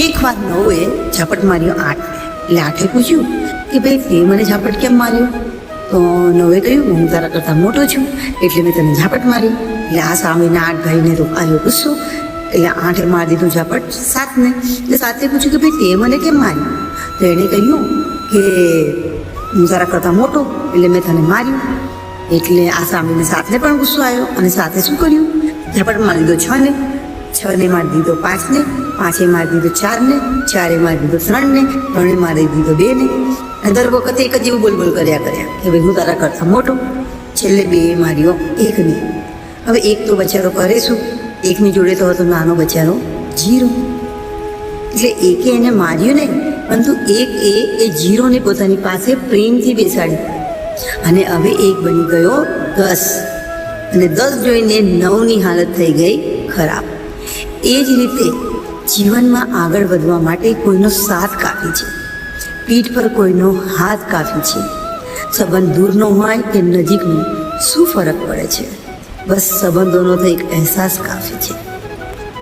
એકવાર નવે ઝાપટ માર્યો 8ને, એટલે 8એ પૂછ્યું કે ભાઈ તે મને ઝાપટ કેમ માર્યો? તો નવે કહ્યું હું તારા કરતાં મોટો છું એટલે મેં તને ઝાપટ મારી. એટલે આ સામેના 8 ભાઈને તો આવ્યો ગુસ્સો, એટલે 8એ મારી દીધું ઝાપટ 7ને. એટલે 7એ પૂછ્યું કે ભાઈ તે મને કેમ મારી? તો એણે કહ્યું કે હું તારા કરતાં મોટો એટલે મેં તને માર્યું. એટલે આ સામેને 7ને પણ ગુસ્સો આવ્યો અને 7એ શું કર્યું? ઝાપટ મારી દીધો 6ને, 6ને મારી દીધો 5ને, 5એ મારી દીધો 4ને, 4એ મારી દીધો 3ને, 3એ મારી દીધો 2ને. અને દર વખતે એક જ એવું બોલ કર્યા કે ભાઈ હું તારા કરતાં મોટો. છેલ્લે 2એ માર્યો 1ને. હવે 1 તો બચારો કરે શું? 1ની જોડે તો હતો નાનો બચારો 0. એટલે 1એ એને માર્યું નહીં, પરંતુ 1એ 0ને પોતાની પાસે પ્રેમથી બેસાડી અને હવે 1 બની ગયો 10. અને 10 જોઈને 9ની હાલત થઈ ગઈ ખરાબ. એ જ રીતે જીવનમાં આગળ વધવા માટે કોઈનો સાથ કાફી છે, પીઠ પર કોઈનો હાથ કાફી છે. સંબંધ દૂરનો હોય કે નજીકનો, શું ફરક પડે છે? બસ સંબંધોનો તો એક અહેસાસ કાફી છે.